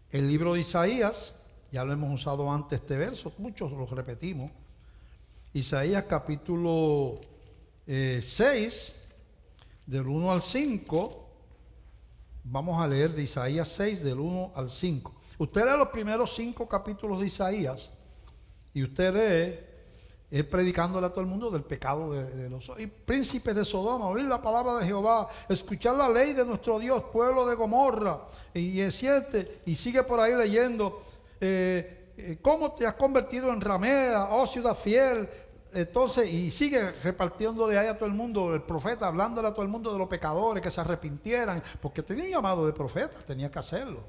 S1: el libro de Isaías. Ya lo hemos usado antes este verso, muchos lo repetimos. Isaías capítulo 6, del 1 al 5. Vamos a leer de Isaías 6, del 1 al 5. Usted lee los primeros 5 capítulos de Isaías y usted lee predicándole a todo el mundo del pecado de los príncipes de Sodoma, oír la palabra de Jehová, escuchar la ley de nuestro Dios, pueblo de Gomorra, y sigue por ahí leyendo, cómo te has convertido en ramera, oh ciudad fiel. Entonces, y sigue repartiéndole ahí a todo el mundo, el profeta, hablándole a todo el mundo de los pecadores, que se arrepintieran, porque tenía un llamado de profeta, tenía que hacerlo.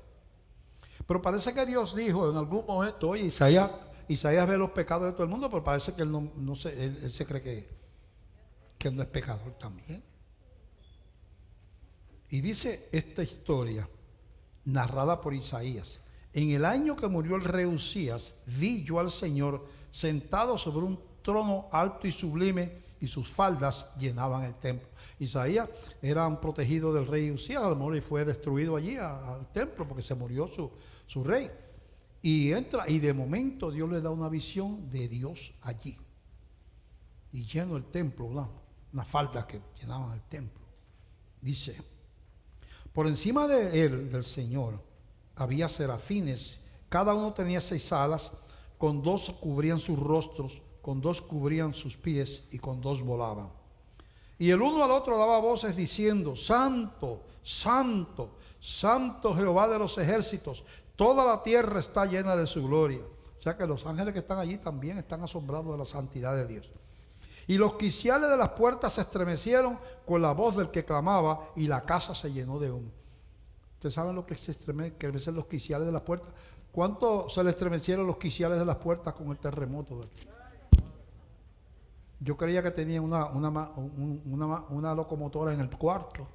S1: Pero parece que Dios dijo en algún momento, oye, Isaías ve los pecados de todo el mundo, pero parece que él se cree que él no es pecador también. Y dice esta historia, narrada por Isaías: en el año que murió el rey Usías, vi yo al Señor sentado sobre un trono alto y sublime, y sus faldas llenaban el templo. Isaías era un protegido del rey Usías, a lo mejor, y fue destruido allí al templo porque se murió su rey. Y entra, y de momento Dios le da una visión de Dios allí, y lleno el templo, unas faldas que llenaban el templo. Dice: por encima de él, del Señor, había serafines, cada uno tenía 6 alas, con 2 cubrían sus rostros, con 2 cubrían sus pies, y con 2 volaban. Y el uno al otro daba voces diciendo: Santo, Santo, Santo Jehová de los ejércitos, toda la tierra está llena de su gloria. O sea que los ángeles que están allí también están asombrados de la santidad de Dios. Y los quiciales de las puertas se estremecieron con la voz del que clamaba, y la casa se llenó de humo. ¿Ustedes saben lo que se estremecen los quiciales de las puertas? ¿Cuánto se le estremecieron los quiciales de las puertas con el terremoto? Yo creía que tenía una locomotora en el cuarto,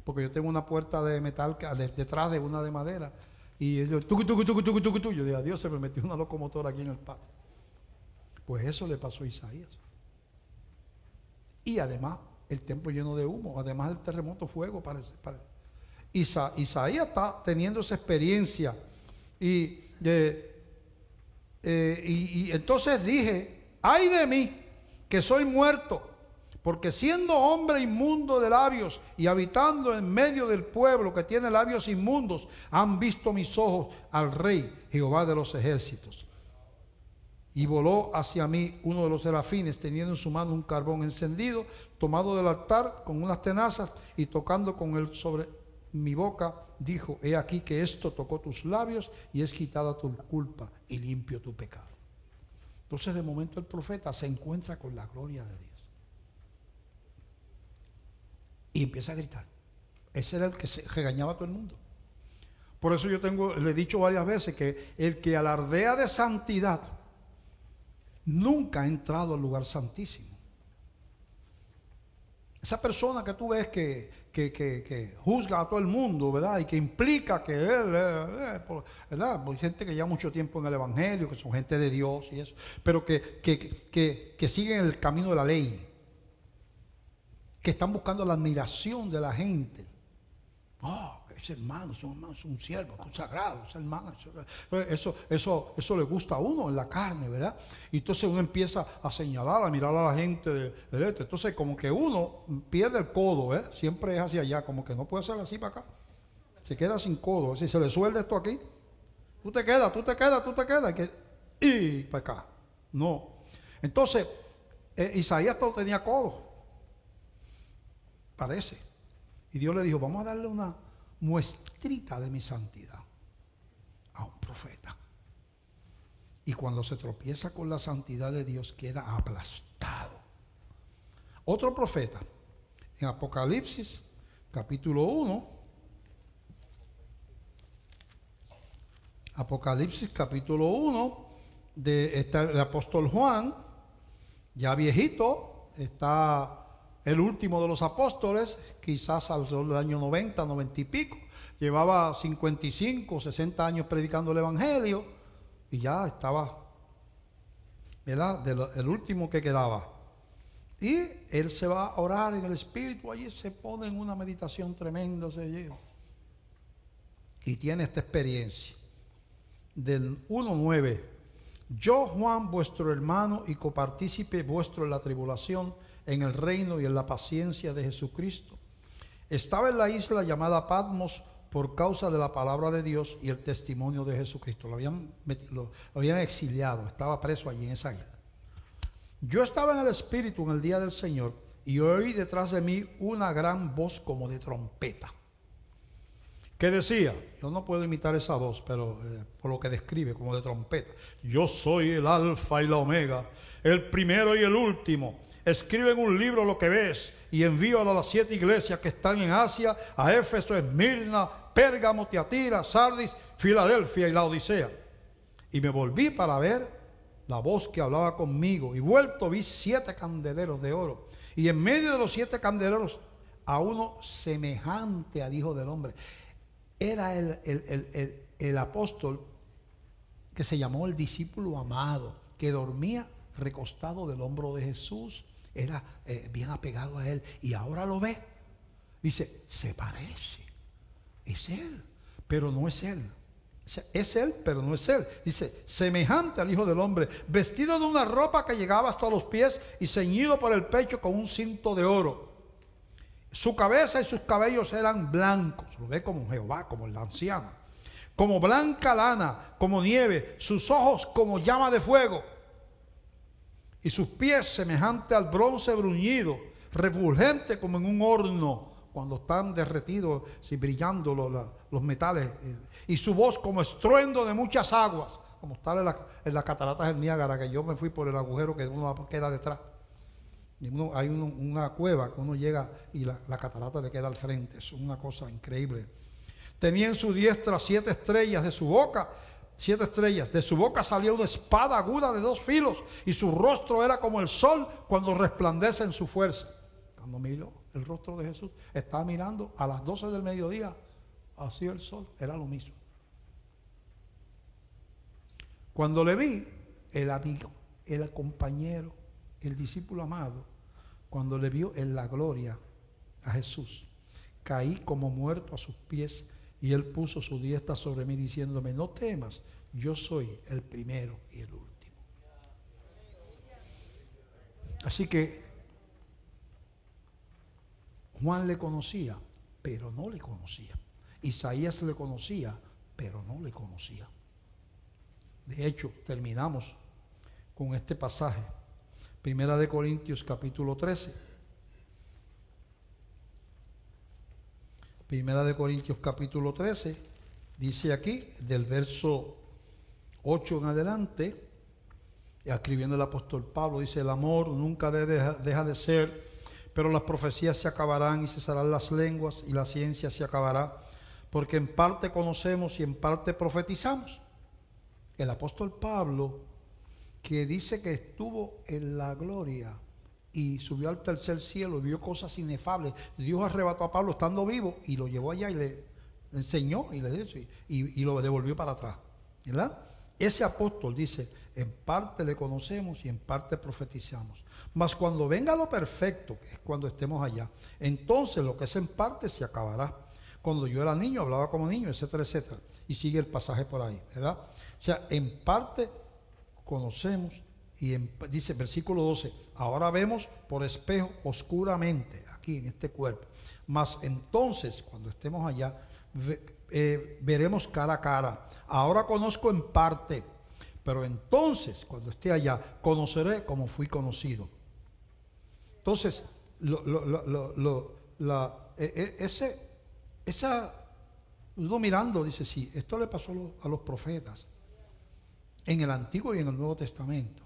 S1: porque yo tengo una puerta de metal detrás de una de madera, y yo, yo dije: adiós, se me metió una locomotora aquí en el patio. Pues eso le pasó a Isaías. Y además el templo lleno de humo, además del terremoto, fuego, parece. Isaías está teniendo esa experiencia, y entonces dije: ay de mí, que soy muerto, porque siendo hombre inmundo de labios y habitando en medio del pueblo que tiene labios inmundos, han visto mis ojos al Rey Jehová de los ejércitos. Y voló hacia mí uno de los serafines, teniendo en su mano un carbón encendido, tomado del altar con unas tenazas, y tocando con él sobre mi boca, dijo: he aquí que esto tocó tus labios, y es quitada tu culpa y limpio tu pecado. Entonces, de momento, el profeta se encuentra con la gloria de Dios y empieza a gritar. Ese era el que se regañaba a todo el mundo. Por eso le he dicho varias veces que el que alardea de santidad nunca ha entrado al lugar santísimo. Esa persona que tú ves que juzga a todo el mundo, ¿verdad? Y que implica que él, ¿verdad? Hay gente que lleva mucho tiempo en el Evangelio, que son gente de Dios y eso, pero que siguen el camino de la ley, que están buscando la admiración de la gente. Oh, ese hermano, es un siervo, es un sagrado, ese hermano. Eso le gusta a uno en la carne, ¿verdad? Y entonces uno empieza a señalar, a mirar a la gente. Entonces como que uno pierde el codo, ¿eh? Siempre es hacia allá, como que no puede ser así para acá. Se queda sin codo. Si se le suelda esto aquí, tú te quedas. Y para acá. No. Entonces, Isaías todo tenía codo. Parece. Y Dios le dijo: vamos a darle una muestrita de mi santidad a un profeta. Y cuando se tropieza con la santidad de Dios, queda aplastado. Otro profeta, en Apocalipsis, capítulo 1. Apocalipsis, capítulo 1, está el apóstol Juan, ya viejito, está el último de los apóstoles, quizás alrededor del año 90 y pico, llevaba 55, 60 años predicando el Evangelio, y ya estaba, ¿verdad?, el último que quedaba. Y él se va a orar en el Espíritu, allí se pone en una meditación tremenda, se lleva. y tiene esta experiencia. Del 1:9. Yo, Juan, vuestro hermano y copartícipe vuestro en la tribulación, en el reino y en la paciencia de Jesucristo, estaba en la isla llamada Patmos por causa de la palabra de Dios y el testimonio de Jesucristo. Lo habían exiliado, estaba preso allí en esa isla. Yo estaba en el Espíritu en el día del Señor y oí detrás de mí una gran voz como de trompeta, que decía, yo no puedo imitar esa voz, pero por lo que describe, como de trompeta: yo soy el Alfa y la Omega, el primero y el último. Escribe en un libro lo que ves y envíalo a las 7 iglesias que están en Asia, a Éfeso, Esmirna, Pérgamo, Tiatira, Sardis, Filadelfia y la Odisea. Y me volví para ver la voz que hablaba conmigo, y vuelto vi 7 candeleros de oro, y en medio de los 7 candeleros a uno semejante al Hijo del Hombre. Era el apóstol que se llamó el discípulo amado, que dormía recostado del hombro de Jesús, era bien apegado a él, y ahora lo ve. Dice, se parece, es él, pero no es él. Es él, pero no es él. Dice, semejante al Hijo del Hombre, vestido de una ropa que llegaba hasta los pies y ceñido por el pecho con un cinto de oro. Su cabeza y sus cabellos eran blancos, lo ve como Jehová, como el anciano, como blanca lana, como nieve, sus ojos como llama de fuego, y sus pies semejante al bronce bruñido, refulgente como en un horno, cuando están derretidos y brillando los metales, y su voz como estruendo de muchas aguas, como estar en las cataratas del Niágara, que yo me fui por el agujero que uno queda detrás. Hay una cueva que uno llega y la catarata le queda al frente. Es una cosa increíble. Tenía en su diestra 7 estrellas, de su boca 7 estrellas. De su boca salía una espada aguda de 2 filos, y su rostro era como el sol cuando resplandece en su fuerza. Cuando miró el rostro de Jesús, estaba mirando a las 12 del mediodía, así el sol, era lo mismo. Cuando le vi, el amigo, el compañero, el discípulo amado, cuando le vio en la gloria a Jesús, caí como muerto a sus pies, y él puso su diestra sobre mí diciéndome, no temas, yo soy el primero y el último. Así que Juan le conocía, pero no le conocía. Isaías le conocía, pero no le conocía. De hecho, terminamos con este pasaje. Primera de Corintios capítulo 13. Primera de Corintios capítulo 13. Dice aquí, del verso 8 en adelante, escribiendo el apóstol Pablo, dice, el amor nunca deja de ser, pero las profecías se acabarán y cesarán las lenguas y la ciencia se acabará, porque en parte conocemos y en parte profetizamos. El apóstol Pablo, que dice que estuvo en la gloria y subió al tercer cielo y vio cosas inefables. Dios arrebató a Pablo estando vivo y lo llevó allá y le enseñó y le dijo, y lo devolvió para atrás, ¿verdad? Ese apóstol dice, en parte le conocemos y en parte profetizamos. Mas cuando venga lo perfecto, que es cuando estemos allá, entonces lo que es en parte se acabará. Cuando yo era niño, hablaba como niño, etcétera, etcétera. Y sigue el pasaje por ahí, ¿verdad? O sea, en parte conocemos y dice versículo 12, ahora vemos por espejo oscuramente, aquí en este cuerpo. Mas entonces, cuando estemos allá, veremos cara a cara. Ahora conozco en parte, pero entonces, cuando esté allá, conoceré como fui conocido. Entonces, uno mirando, dice, sí, esto le pasó a los profetas, en el Antiguo y en el Nuevo Testamento.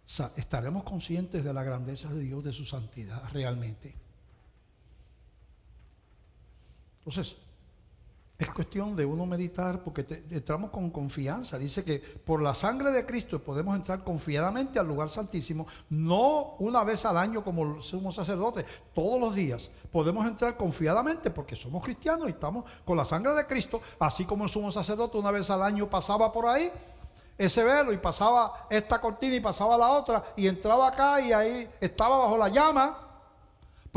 S1: O sea, estaremos conscientes de la grandeza de Dios, de su santidad, realmente. Entonces, es cuestión de uno meditar, porque entramos con confianza. Dice que por la sangre de Cristo podemos entrar confiadamente al lugar santísimo, no una vez al año como somos sacerdotes, todos los días. Podemos entrar confiadamente porque somos cristianos y estamos con la sangre de Cristo, así como el sumo sacerdote una vez al año pasaba por ahí, ese velo, y pasaba esta cortina y pasaba la otra, y entraba acá y ahí estaba bajo la llama,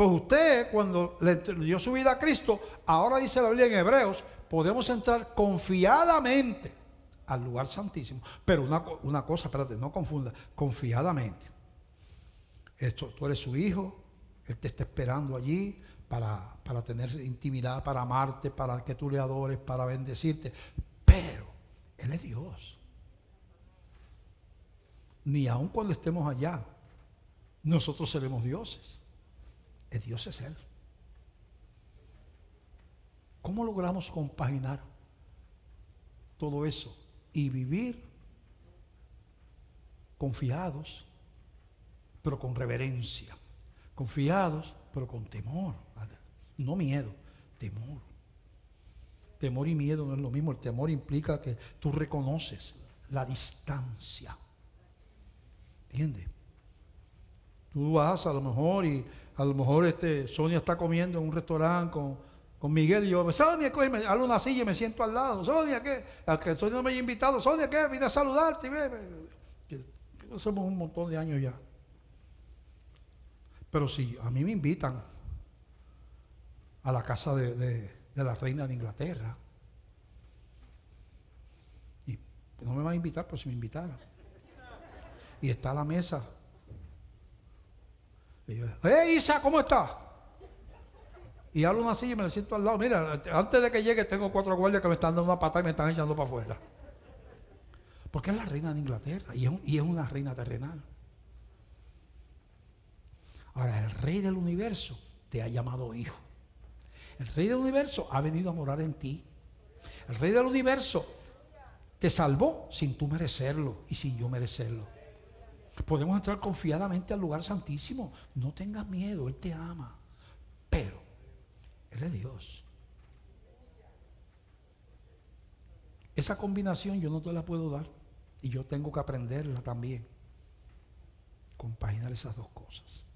S1: Pues usted, cuando le dio su vida a Cristo, ahora dice la Biblia en Hebreos, podemos entrar confiadamente al lugar santísimo. Pero una cosa, espérate, no confunda, confiadamente. Tú eres su hijo, Él te está esperando allí para tener intimidad, para amarte, para que tú le adores, para bendecirte. Pero Él es Dios. Ni aun cuando estemos allá, nosotros seremos dioses. El Dios es Él. ¿Cómo logramos compaginar todo eso y vivir confiados, pero con reverencia? Confiados, pero con temor. No miedo, temor. Temor y miedo no es lo mismo. El temor implica que tú reconoces la distancia. ¿Entiendes? Tú vas a lo mejor y a lo mejor Sonia está comiendo en un restaurante con Miguel y yo, Sonia, me hago una silla y me siento al lado. Sonia, ¿qué? Al que Sonia no me haya invitado, Sonia, ¿qué? Vine a saludarte. Que somos un montón de años ya. Pero si a mí me invitan a la casa de la reina de Inglaterra, y no me van a invitar, pero si me invitaran, y está a la mesa, y yo, Isa, ¿cómo estás? Y hablo una silla y me la siento al lado. Mira, antes de que llegue tengo 4 guardias que me están dando una patada y me están echando para afuera. Porque es la reina de Inglaterra y es una reina terrenal. Ahora, el rey del universo te ha llamado hijo. El rey del universo ha venido a morar en ti. El rey del universo te salvó sin tú merecerlo y sin yo merecerlo. Podemos entrar confiadamente al lugar santísimo. No tengas miedo, Él te ama. Pero Él es Dios. Esa combinación yo no te la puedo dar. Y yo tengo que aprenderla también. Compaginar esas dos cosas.